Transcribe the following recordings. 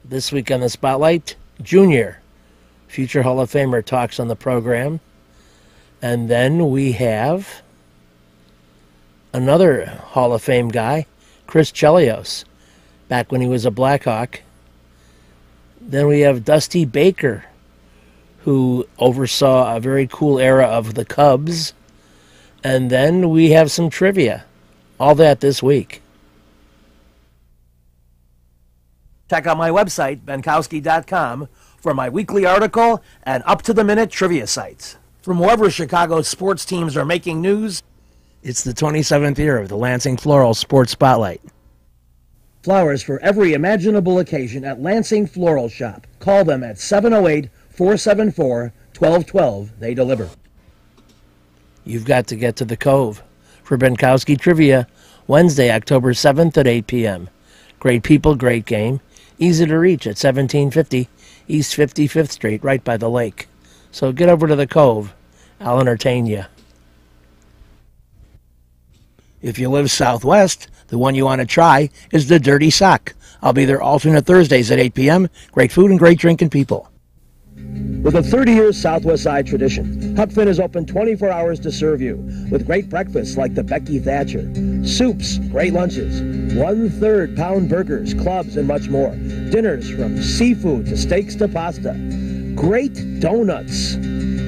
This week on the Spotlight, Junior, future Hall of Famer, talks on the program. And then we have another Hall of Fame guy, Chris Chelios, back when he was a Blackhawk. Then we have Dusty Baker, who oversaw a very cool era of the Cubs. And then we have some trivia. All that this week. Check out my website, benkowski.com, for my weekly article and up-to-the-minute trivia sites. From wherever Chicago's sports teams are making news, it's the 27th year of the Lansing Floral Sports Spotlight. Flowers for every imaginable occasion at Lansing Floral Shop. Call them at 708-474-1212. They deliver. You've got to get to the Cove for Benkowski Trivia, Wednesday, October 7th at 8 p.m. Great people, great game. Easy to reach at 1750 East 55th Street, right by the lake. So get over to the Cove. I'll entertain you. If you live southwest, the one you want to try is the Dirty Sock. I'll be there alternate Thursdays at 8 p.m. Great food and great drinking people. With a 30-year Southwest Side tradition, Huck Finn is open 24 hours to serve you with great breakfasts like the Becky Thatcher, soups, great lunches, 1/3 pound burgers, clubs, and much more. Dinners from seafood to steaks to pasta, great donuts,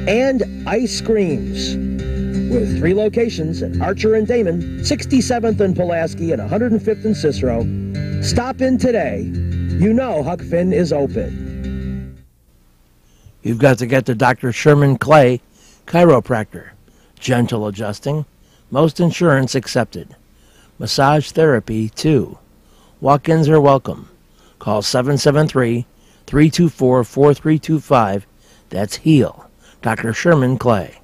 and ice creams. With 3 locations at Archer and Damon, 67th and Pulaski, and 105th and Cicero. Stop in today. You know Huck Finn is open. You've got to get to Dr. Sherman Clay, chiropractor. Gentle adjusting. Most insurance accepted. Massage therapy, too. Walk-ins are welcome. Call 773-324-4325. That's HEAL. Dr. Sherman Clay.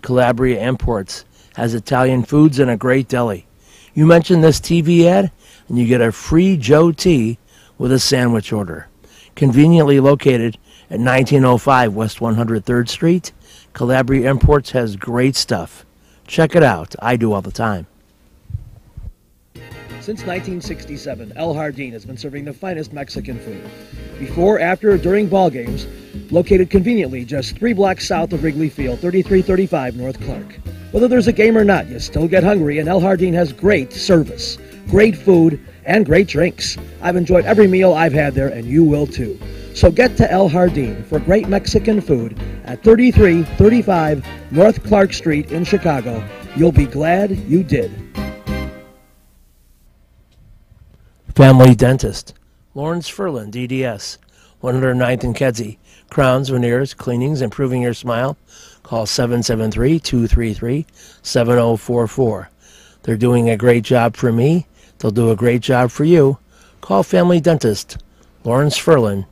Calabria Imports has Italian foods and a great deli. You mention this TV ad, and you get a free Joe tea with a sandwich order. Conveniently located at 1905 West 103rd Street, Calabria Imports has great stuff. Check it out. I do all the time. Since 1967, El Jardín has been serving the finest Mexican food. Before, after, or during ball games, located conveniently just 3 blocks south of Wrigley Field, 3335 North Clark. Whether there's a game or not, you still get hungry, and El Jardín has great service, great food, and great drinks. I've enjoyed every meal I've had there, and you will too. So get to El Jardín for great Mexican food at 3335 North Clark Street in Chicago. You'll be glad you did. Family Dentist. Lawrence Ferlin, DDS. 109th and Kedzie. Crowns, veneers, cleanings, improving your smile. Call 773-233-7044. They're doing a great job for me. They'll do a great job for you. Call Family Dentist, Lawrence Ferlin.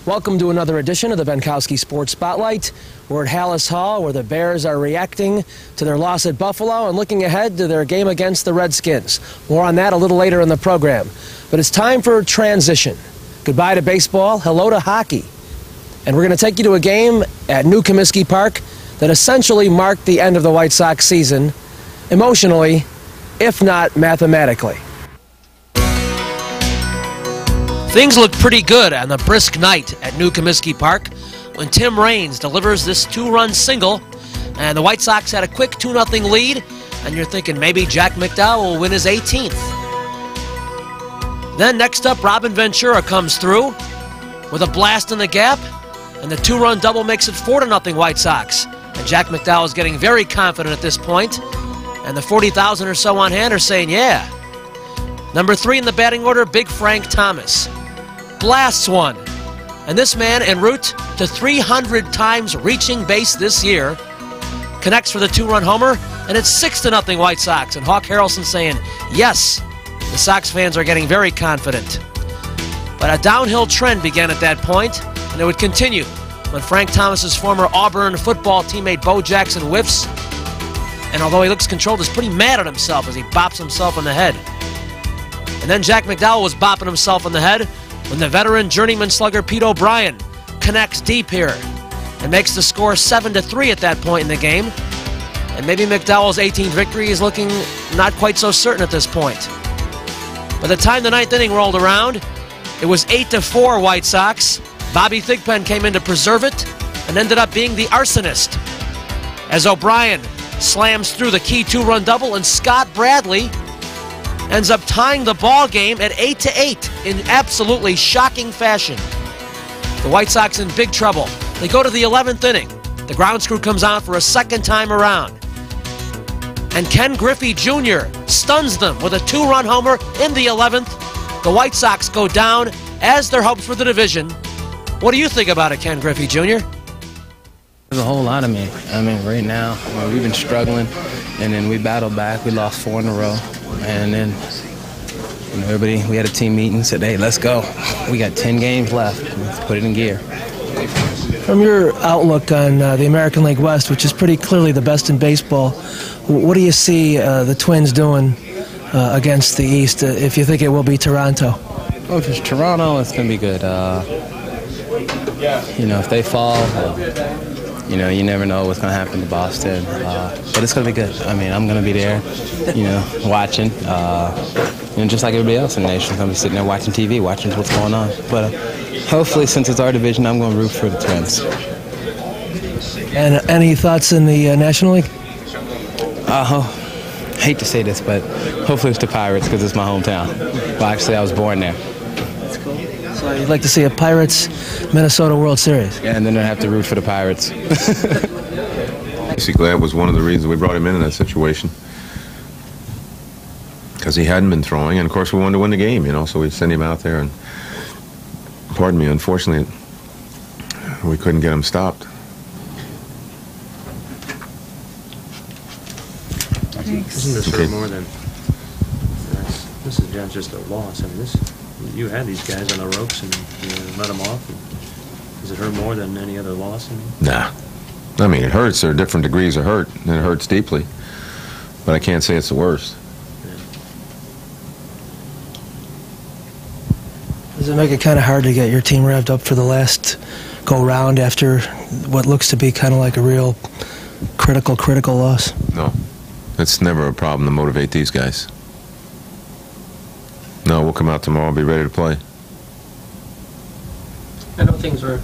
Welcome to another edition of the Benkowski Sports Spotlight. We're at Halas Hall, where the Bears are reacting to their loss at Buffalo and looking ahead to their game against the Redskins. More on that a little later in the program. But it's time for transition. Goodbye to baseball, hello to hockey. And we're going to take you to a game at New Comiskey Park that essentially marked the end of the White Sox season, emotionally, if not mathematically. Things look pretty good on the brisk night at New Comiskey Park when Tim Raines delivers this 2-run single, and the White Sox had a quick 2-0 lead, and you're thinking maybe Jack McDowell will win his 18th. Then next up, Robin Ventura comes through with a blast in the gap, and the 2-run double makes it 4-0 White Sox. And Jack McDowell is getting very confident at this point. And the 40,000 or so on hand are saying, yeah. Number 3 in the batting order, Big Frank Thomas. Blasts one. And this man, en route to 300 times reaching base this year, connects for the 2-run homer, and it's 6-0 White Sox. And Hawk Harrelson saying, yes, the Sox fans are getting very confident. But a downhill trend began at that point, and it would continue when Frank Thomas's former Auburn football teammate Bo Jackson whiffs. And although he looks controlled, he's pretty mad at himself as he bops himself in the head. And then Jack McDowell was bopping himself in the head when the veteran journeyman slugger Pete O'Brien connects deep here and makes the score 7-3 at that point in the game. and maybe McDowell's 18th victory is looking not quite so certain at this point. By the time the ninth inning rolled around, it was 8-4 White Sox. Bobby Thigpen came in to preserve it and ended up being the arsonist, as O'Brien slams through the key two-run double, and Scott Bradley ends up tying the ball game at 8-8 in absolutely shocking fashion. The White Sox in big trouble. They go to the 11th inning. The grounds crew comes out for a second time around, and Ken Griffey Jr. stuns them with a two-run homer in the 11th. The White Sox go down as their hopes for the division. What do you think about it, Ken Griffey Jr.? There's a whole lot of me. I mean, right now, we've been struggling, and then we battled back. We lost 4 in a row, and then everybody, we had a team meeting, said, hey, let's go. We got 10 games left. Let's put it in gear. From your outlook on the American League West, which is pretty clearly the best in baseball, what do you see the Twins doing against the East, if you think it will be Toronto? Oh, if it's Toronto, it's going to be good. If they fall, you never know what's going to happen to Boston. But it's going to be good. I mean, I'm going to be there, watching. Just like everybody else in the nation, I'm going to be sitting there watching TV, watching what's going on. But hopefully, since it's our division, I'm going to root for the Twins. And any thoughts in the National League? Hate to say this, but hopefully it's the Pirates because it's my hometown. Well, actually, I was born there. That's cool. So you'd like to see a Pirates-Minnesota World Series? Yeah, and then I have to root for the Pirates. Basically, that was one of the reasons we brought him in that situation, because he hadn't been throwing, and of course we wanted to win the game, so we sent him out there, and pardon me, unfortunately, we couldn't get him stopped. Isn't this hurt more than this is just a loss? I mean, you had these guys on the ropes and you let them off. Does it hurt more than any other loss? Nah. I mean, it hurts. There are different degrees of hurt, and it hurts deeply. But I can't say it's the worst. Does it make it kind of hard to get your team revved up for the last go-round after what looks to be kind of like a real critical loss? No. It's never a problem to motivate these guys. No, we'll come out tomorrow and be ready to play. I know things were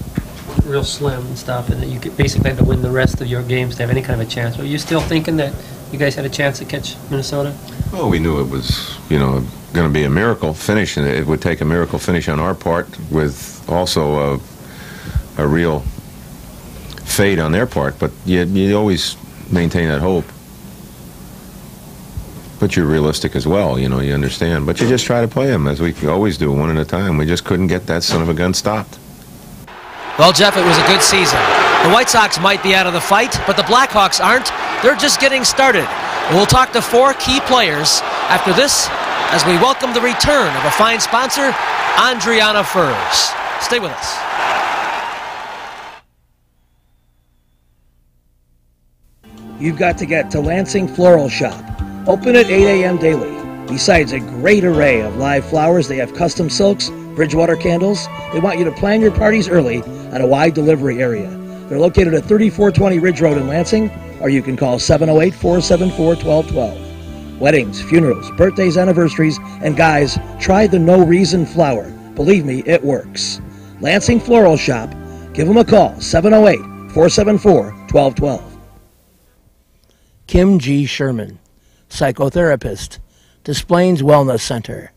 real slim and stuff, and that you basically had to win the rest of your games to have any kind of a chance. Are you still thinking that you guys had a chance to catch Minnesota? Well, we knew it was, going to be a miracle finish, and it would take a miracle finish on our part with also a real fade on their part. But you always maintain that hope. But you're realistic as well, you understand. But you just try to play them, as we always do, one at a time. We just couldn't get that son of a gun stopped. Well, Jeff, it was a good season. The White Sox might be out of the fight, but the Blackhawks aren't. They're just getting started. And we'll talk to 4 key players after this as we welcome the return of a fine sponsor, Andriana Furs. Stay with us. You've got to get to Lansing Floral Shop. Open at 8 a.m. daily. Besides a great array of live flowers, they have custom silks, Bridgewater candles. They want you to plan your parties early on a wide delivery area. They're located at 3420 Ridge Road in Lansing, or you can call 708-474-1212. Weddings, funerals, birthdays, anniversaries, and guys, try the No Reason flower. Believe me, it works. Lansing Floral Shop. Give them a call, 708-474-1212. Kim G. Sherman, psychotherapist, Des Plaines Wellness Center.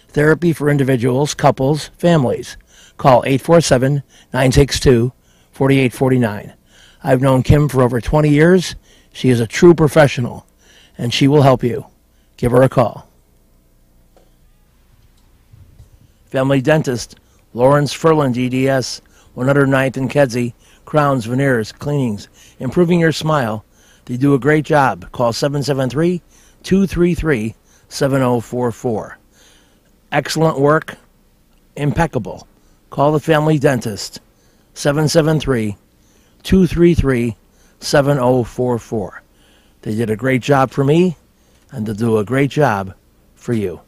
Therapy for individuals, couples, families. Call 847-962-4849. I've known Kim for over 20 years. She is a true professional, and she will help you. Give her a call. Family Dentist, Lawrence Ferland, EDS, 109th and Kedzie, crowns, veneers, cleanings, improving your smile. They do a great job. Call 773-233-7044. Excellent work. Impeccable. Call the Family Dentist. 773-233-7044. They did a great job for me, and they'll do a great job for you.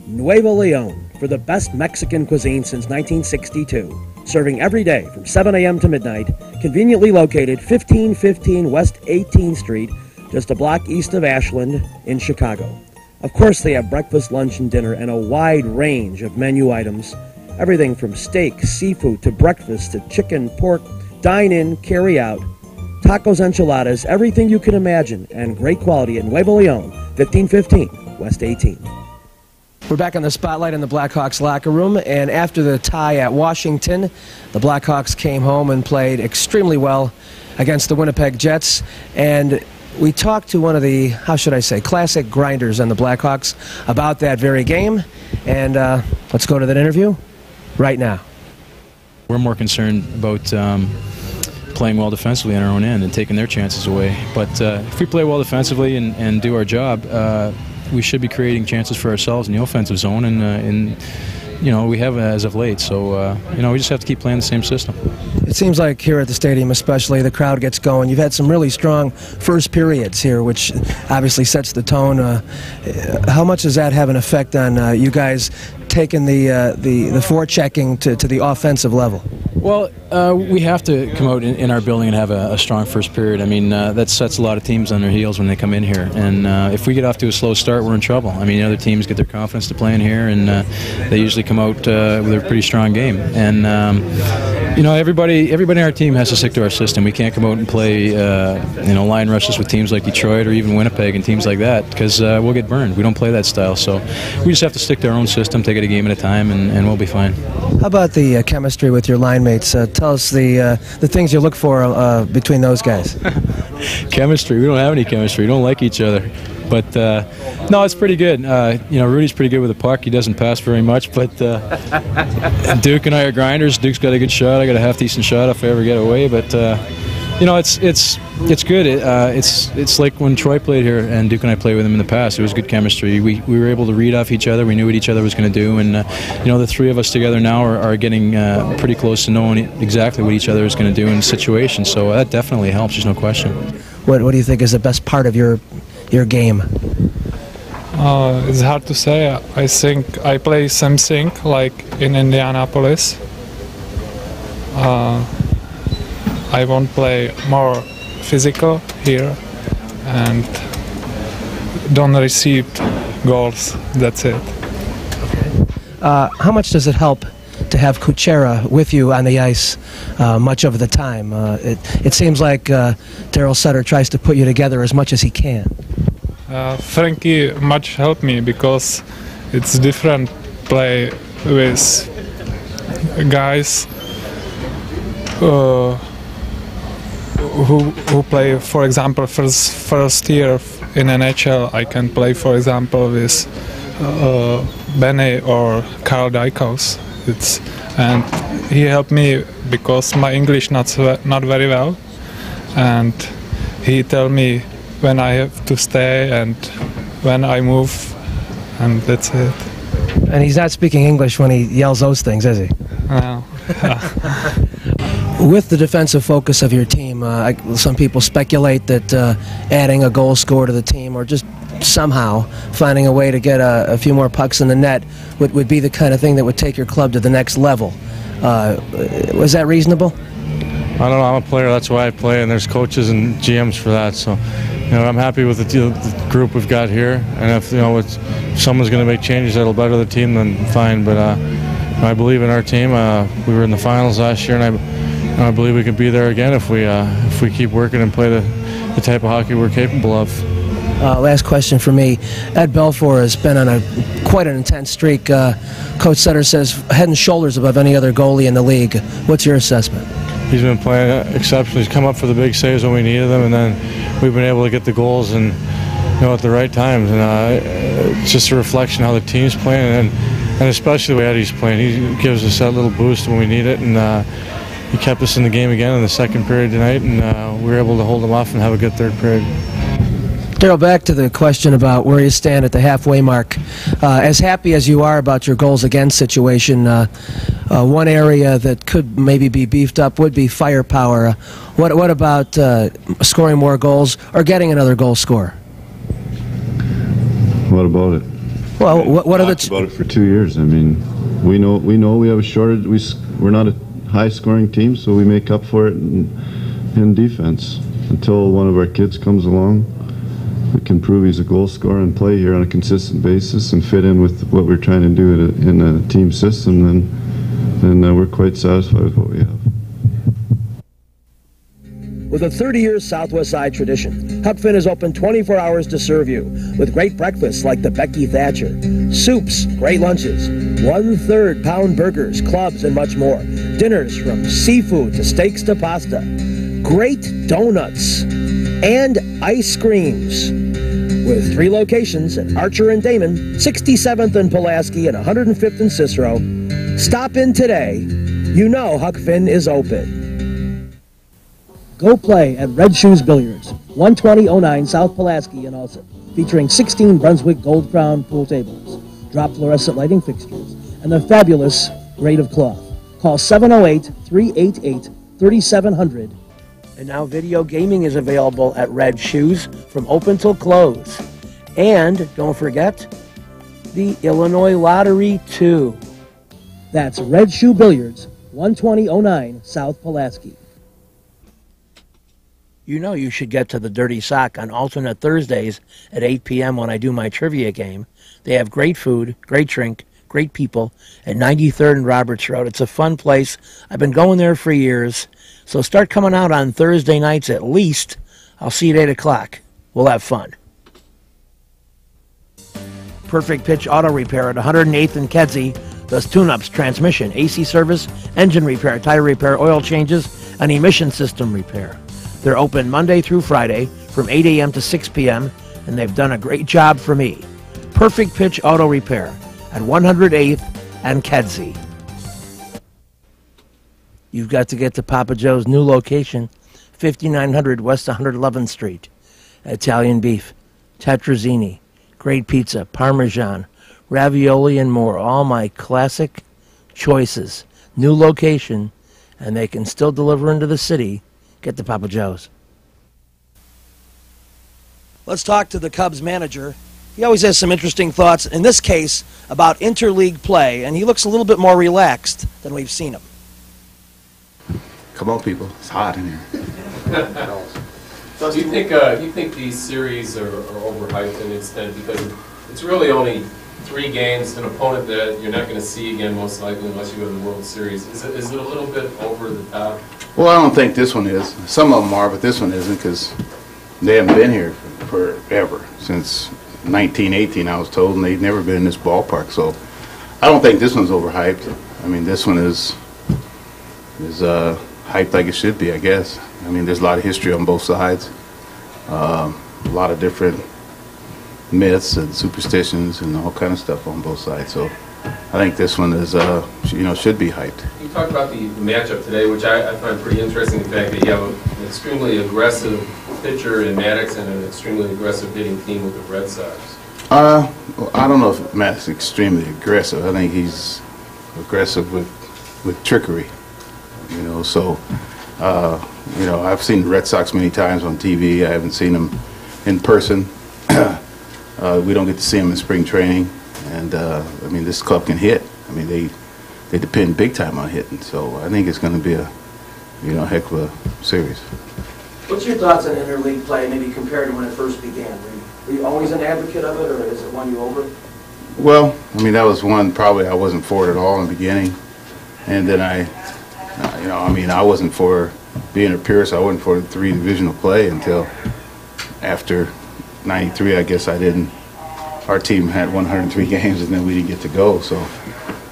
Nuevo Leon, for the best Mexican cuisine since 1962. serving every day from 7 a.m. to midnight, conveniently located 1515 West 18th Street, just a block east of Ashland in Chicago. Of course, they have breakfast, lunch, and dinner, and a wide range of menu items. Everything from steak, seafood, to breakfast, to chicken, pork, dine-in, carry-out, tacos, enchiladas, everything you can imagine, and great quality at Nuevo Leon, 1515 West 18th. We're back on the spotlight in the Blackhawks locker room, and after the tie at Washington, the Blackhawks came home and played extremely well against the Winnipeg Jets. And we talked to one of the, how should I say, classic grinders on the Blackhawks about that very game. And let's go to that interview right now. We're more concerned about playing well defensively on our own end and taking their chances away. But if we play well defensively and do our job, we should be creating chances for ourselves in the offensive zone, and you know, we have as of late. So you know, we just have to keep playing the same system. It seems like here at the stadium especially, the crowd gets going. You've had some really strong first periods here, which obviously sets the tone. How much does that have an effect on you guys taking the forechecking to the offensive level? Well, we have to come out in our building and have a strong first period. I mean, that sets a lot of teams on their heels when they come in here. And if we get off to a slow start, we're in trouble. I mean, other teams get their confidence to play in here, and they usually come out with a pretty strong game. And you know, everybody in our team has to stick to our system. We can't come out and play you know, line rushes with teams like Detroit or even Winnipeg and teams like that, because we'll get burned. We don't play that style. So we just have to stick to our own system, take it a game at a time, and we'll be fine. How about the chemistry with your line mates? Tell us the things you look for between those guys. Chemistry? We don't have any chemistry. We don't like each other. But no, it's pretty good. You know, Rudy's pretty good with the puck. He doesn't pass very much, but Duke and I are grinders. Duke's got a good shot. I got a half-decent shot if I ever get away. But you know, it's good. It's like when Troy played here and Duke and I played with him in the past. It was good chemistry. We were able to read off each other. We knew what each other was going to do, and you know, the three of us together now are getting pretty close to knowing exactly what each other is going to do in situations. So that definitely helps. There's no question. What do you think is the best part of your game? It's hard to say. I think I play something like in Indianapolis. I want to play more physical here and don't receive goals. That's it. How much does it help to have Kuchera with you on the ice much of the time? It seems like Daryl Sutter tries to put you together as much as he can. Frankie much helped me because it's different play with guys who play, for example, first year in NHL. I can play, for example, with Benny or Karl Dykos. And he helped me because my English not very well, and he tell me when I have to stay and when I move, and that's it. And he's not speaking English when he yells those things, is he? No. With the defensive focus of your team, some people speculate that adding a goal scorer to the team, or just somehow finding a way to get a few more pucks in the net, would be the kind of thing that would take your club to the next level. Was that reasonable? I don't know. I'm a player. That's why I play, and there's coaches and GMs for that. So, you know, I'm happy with the group we've got here. And if if someone's going to make changes that'll better the team, then fine. But I believe in our team. We were in the finals last year, and I believe we can be there again if we keep working and play the type of hockey we're capable of. Last question for me. Ed Belfour has been on quite an intense streak. Coach Sutter says head and shoulders above any other goalie in the league. What's your assessment? He's been playing exceptionally. He's come up for the big saves when we needed them, and then we've been able to get the goals and at the right times. And it's just a reflection of how the team's playing, and especially the way Eddie's playing. He gives us that little boost when we need it, and he kept us in the game again in the second period tonight, and we were able to hold them off and have a good third period. Daryl, back to the question about where you stand at the halfway mark. As happy as you are about your goals against situation, one area that could maybe be beefed up would be firepower. What about scoring more goals or getting another goal scorer? What about it? Well, what are the about it for 2 years? I mean, we know we have a shortage. We're not high-scoring team, so we make up for it in defense. Until one of our kids comes along, we can prove he's a goal scorer and play here on a consistent basis and fit in with what we're trying to do in a team system, then we're quite satisfied with what we have. With a 30-year Southwest Side tradition, Huck Finn is open 24 hours to serve you with great breakfasts like the Becky Thatcher, soups, great lunches, 1/3 pound burgers, clubs, and much more. Dinners from seafood to steaks to pasta, great donuts, and ice creams. With 3 locations at Archer and Damon, 67th and Pulaski, and 105th and Cicero. Stop in today. You know Huck Finn is open. Go play at Red Shoes Billiards, 12009 South Pulaski in Alsip, featuring 16 Brunswick Gold Crown pool tables, drop fluorescent lighting fixtures, and a fabulous grade of cloth. Call 708-388-3700. And now video gaming is available at Red Shoes from open till close. And don't forget, the Illinois Lottery too. That's Red Shoe Billiards, 12009 South Pulaski. You know you should get to the Dirty Sock on alternate Thursdays at 8 p.m. when I do my trivia game. They have great food, great drink, great people at 93rd and Roberts Road. It's a fun place. I've been going there for years. So start coming out on Thursday nights at least. I'll see you at 8 o'clock. We'll have fun. Perfect Pitch Auto Repair at 108th and Kedzie does tune-ups, transmission, AC service, engine repair, tire repair, oil changes, and emission system repair. They're open Monday through Friday from 8 a.m. to 6 p.m., and they've done a great job for me. Perfect Pitch Auto Repair at 108th and Kedzie. You've got to get to Papa Joe's new location, 5900 West 111th Street. Italian beef, tetrazzini, great pizza, Parmesan, ravioli, and more. All my classic choices. New location, and they can still deliver into the city. Get to Papa Joe's. Let's talk to the Cubs manager. He always has some interesting thoughts, in this case, about interleague play, and he looks a little bit more relaxed than we've seen him. Come on, people. It's hot in here. Do you think these series are overhyped to an extent, because it's really only 3 games, an opponent that you're not going to see again most likely unless you go to the World Series? Is it a little bit over the top? Well, I don't think this one is. Some of them are, but this one isn't, because they haven't been here forever. Since 1918, I was told, and they've never been in this ballpark. So I don't think this one's overhyped. I mean, this one is hyped like it should be, I guess. I mean, there's a lot of history on both sides. A lot of different myths and superstitions and all kind of stuff on both sides. So I think this one is, should be hyped. You talked about the matchup today, which I find pretty interesting, the fact that you have an extremely aggressive pitcher in Maddox and an extremely aggressive hitting team with the Red Sox. I don't know if Maddox is extremely aggressive. I think he's aggressive with trickery. I've seen the Red Sox many times on TV. I haven't seen them in person. We don't get to see them in spring training. And, this club can hit. I mean, they depend big time on hitting. So I think it's going to be a heck of a series. What's your thoughts on interleague play, maybe compared to when it first began? Were you always an advocate of it, or is it one you over? Well, that was one probably I wasn't for it at all in the beginning. And then I wasn't for being a Pierce. I wasn't for the 3 divisional play until after '93. I guess our team had 103 games, and then we didn't get to go. So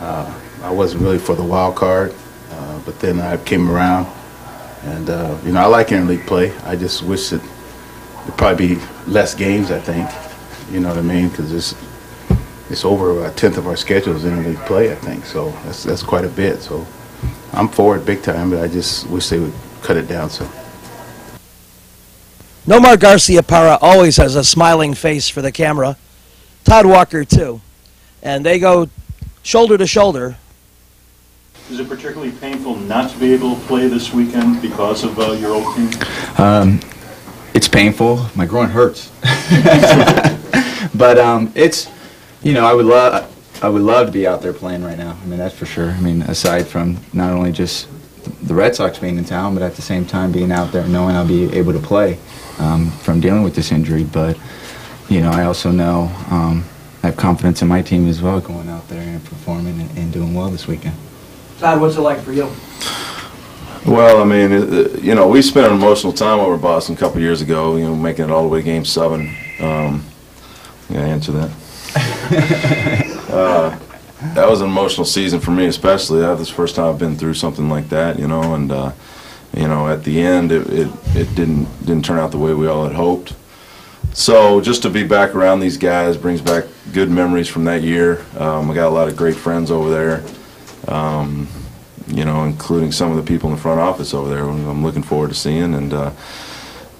I wasn't really for the wild card. But then I came around, and I like interleague play. I just wish that there'd probably be less games, I think. You know what I mean? Because it's over a 10th of our schedule is interleague play, I think. So that's quite a bit. So I'm for it big time, but I just wish they would cut it down some. Nomar Garciaparra always has a smiling face for the camera. Todd Walker, too. And they go shoulder to shoulder. Is it particularly painful not to be able to play this weekend because of your old team? It's painful. My groin hurts. But it's, I would love to be out there playing right now. That's for sure. Aside from not only just the Red Sox being in town, but at the same time being out there knowing I'll be able to play from dealing with this injury. But, you know, I also know I have confidence in my team as well, going out there and performing and doing well this weekend. Todd, what's it like for you? Well, I mean, you know, we spent an emotional time over Boston a couple years ago, you know, making it all the way to Game 7. Yeah, answer that. That was an emotional season for me, especially. That was the first time I've been through something like that, you know, and, you know, at the end, it didn't turn out the way we all had hoped. So just to be back around these guys brings back good memories from that year. I got a lot of great friends over there. You know, including some of the people in the front office over there. I'm looking forward to seeing, and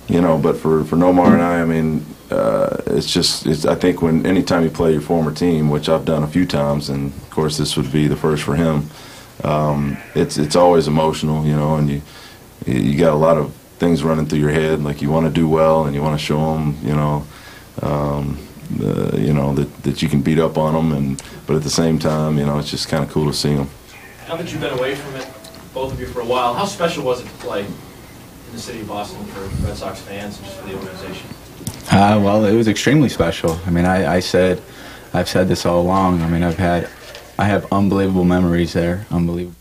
you know, but for Nomar and I mean, I think anytime you play your former team, which I've done a few times, and of course this would be the first for him, it's always emotional, you know, and you got a lot of things running through your head, like you want to do well and you want to show them, you know, that you can beat up on them, but at the same time, you know, it's just kind of cool to see them. Now that you've been away from it, both of you, for a while, how special was it to play in the city of Boston for Red Sox fans and just for the organization? Well, it was extremely special. I mean, I've said this all along. I mean, I have unbelievable memories there. Unbelievable.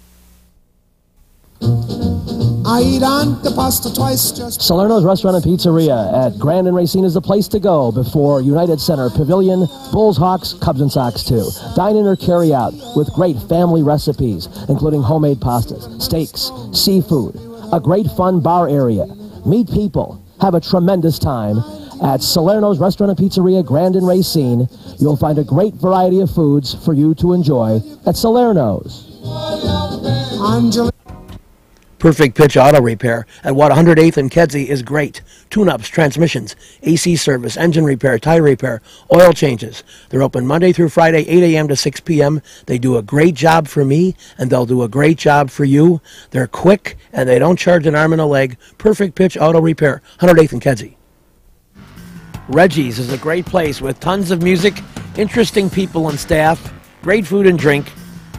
I eat antipasta twice just... Salerno's Restaurant and Pizzeria at Grand and Racine is the place to go before United Center Pavilion, Bulls, Hawks, Cubs, and Sox too. Dine in or carry out with great family recipes, including homemade pastas, steaks, seafood, a great fun bar area. Meet people. Have a tremendous time. At Salerno's Restaurant and Pizzeria, Grand and Racine, you'll find a great variety of foods for you to enjoy at Salerno's. Perfect Pitch Auto Repair at 108th and Kedzie is great. Tune-ups, transmissions, AC service, engine repair, tire repair, oil changes. They're open Monday through Friday, 8 a.m. to 6 p.m. They do a great job for me, and they'll do a great job for you. They're quick, and they don't charge an arm and a leg. Perfect Pitch Auto Repair, 108th and Kedzie. Reggie's is a great place with tons of music, interesting people and staff, great food and drink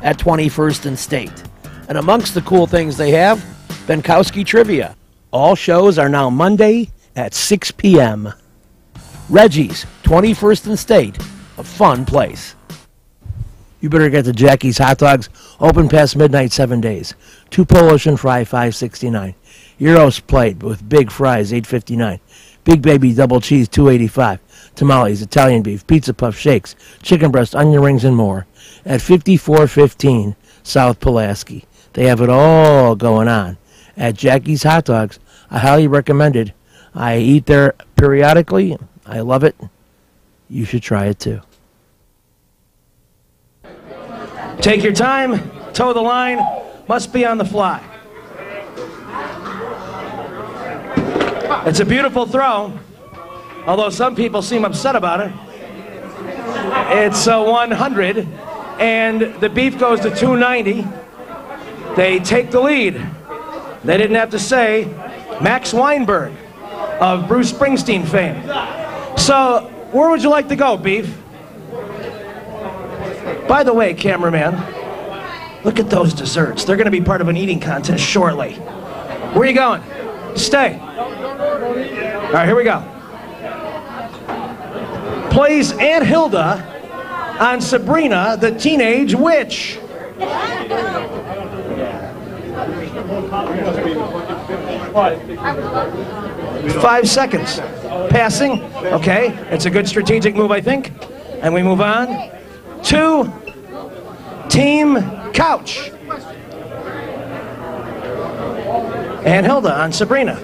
at 21st and State. And amongst the cool things they have, Benkowski Trivia. All shows are now Monday at 6 p.m. Reggie's, 21st and State, a fun place. You better get to Jackie's Hot Dogs, open past midnight 7 days. 2 Polish and fry, $5.69. Gyros plate with big fries, $8.59. Big Baby double cheese, $2.85. Tamales, Italian beef, pizza puff, shakes, chicken breast, onion rings, and more at 5415 South Pulaski. They have it all going on at Jackie's Hot Dogs. I highly recommend it. I eat there periodically. I love it. You should try it too. Take your time, toe the line, must be on the fly. It's a beautiful throw, although some people seem upset about it. It's 100, and the beef goes to 290. They take the lead. They didn't have to say Max Weinberg of Bruce Springsteen fame. So, where would you like to go, Beef? By the way, cameraman, look at those desserts. They're going to be part of an eating contest shortly. Where are you going? Stay. All right, here we go. Plays Aunt Hilda on Sabrina, the Teenage Witch. 5 seconds. Passing. Okay. It's a good strategic move, I think. And we move on to Team Couch. Aunt Hilda on Sabrina.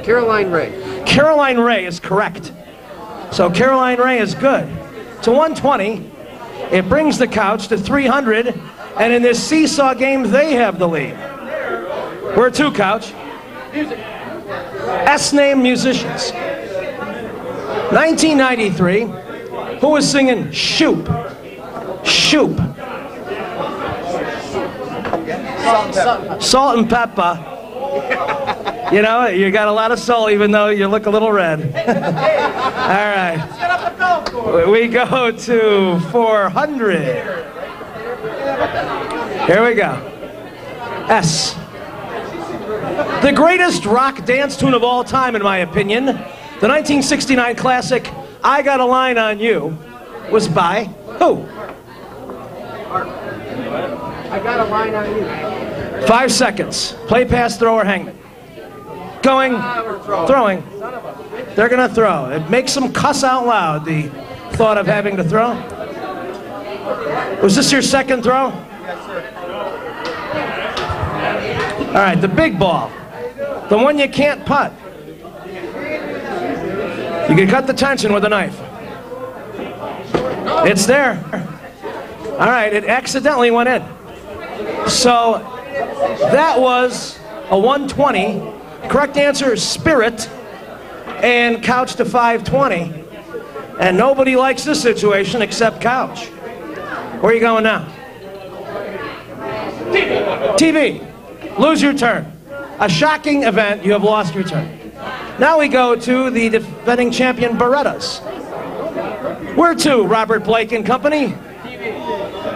Caroline Ray. Caroline Ray is correct. So Caroline Ray is good. To 120. It brings the Couch to 300. And in this seesaw game, they have the lead. Where to, Couch? S-name musicians. 1993. Who was singing Shoop? Shoop. Salt and Pepper. You know, you got a lot of soul even though you look a little red. All right. We go to 400. Here we go. S. The greatest rock dance tune of all time, in my opinion, the 1969 classic I Got a Line on You, was by who? I got a line on you. 5 seconds. Play, pass, throw, or hangman. Going, throwing. They're going to throw. It makes them cuss out loud, the thought of having to throw. Was this your second throw? Yes, sir. All right, the big ball. The one you can't putt. You can cut the tension with a knife. It's there. All right, it accidentally went in. So that was a 120. Correct answer is Spirit, and Couch to 520. And nobody likes this situation except Couch. Where are you going now? TV. Lose your turn. A shocking event, you have lost your turn. Now we go to the defending champion Berettas. Where to, Robert Blake and Company?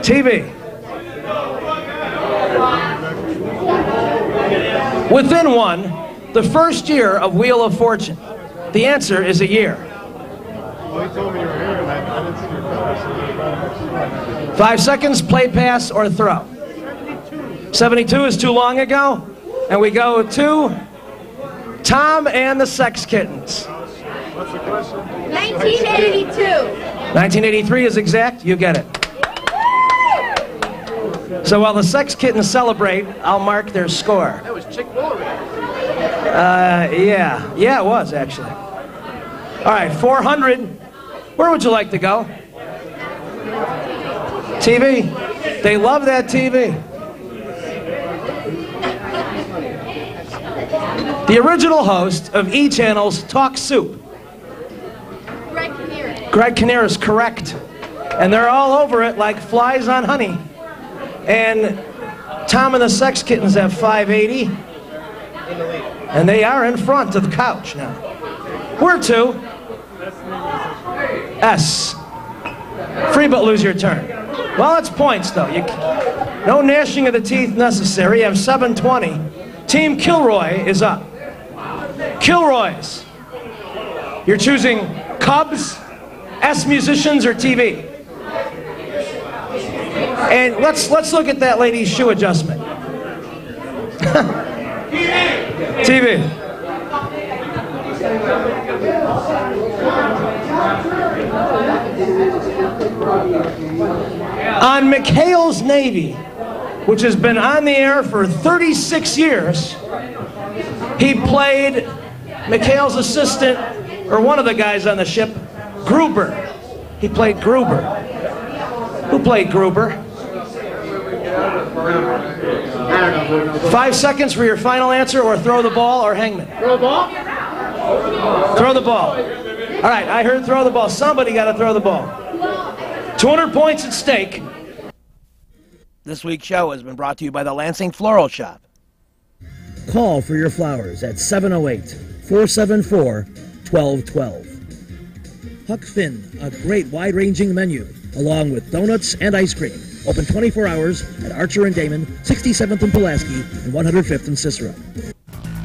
TV. Within one, the first year of Wheel of Fortune. The answer is a year. 5 seconds, play, pass, or throw. 72 is too long ago. And we go to Tom and the Sex Kittens. What's the question? 1982. 1983 is exact. You get it. So while the Sex Kittens celebrate, I'll mark their score. That was Chick Woolery. Yeah, it was actually. All right, 400. Where would you like to go? TV. They love that TV. The original host of E! Channel's Talk Soup. Greg Kinnear. Greg Kinnear is correct. And they're all over it like flies on honey. And Tom and the Sex Kittens have 580. And they are in front of the Couch now. Where to? S. Free but lose your turn. Well, it's points though. No gnashing of the teeth necessary. You have 720. Team Kilroy is up. Kilroys. You're choosing Cubs, S musicians, or TV. And let's look at that lady's shoe adjustment. TV. On McHale's Navy, which has been on the air for 36 years, he played McHale's assistant, or one of the guys on the ship, Gruber. He played Gruber. Who played Gruber? 5 seconds for your final answer, or throw the ball, or hangman. Throw the ball? Throw the ball. All right, I heard throw the ball. Somebody got to throw the ball. 200 points at stake. This week's show has been brought to you by the Lansing Floral Shop. Call for your flowers at 708-474-1212. Huck Finn, a great wide-ranging menu, along with donuts and ice cream. Open 24 hours at Archer and Damon, 67th and Pulaski, and 105th and Cicero.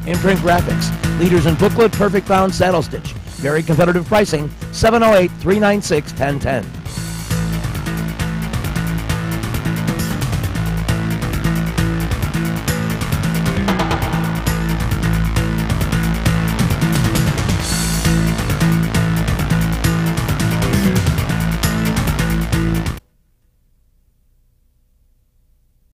Imprint Graphics, leaders in booklet perfect bound saddle stitch. Very competitive pricing, 708-396-1010.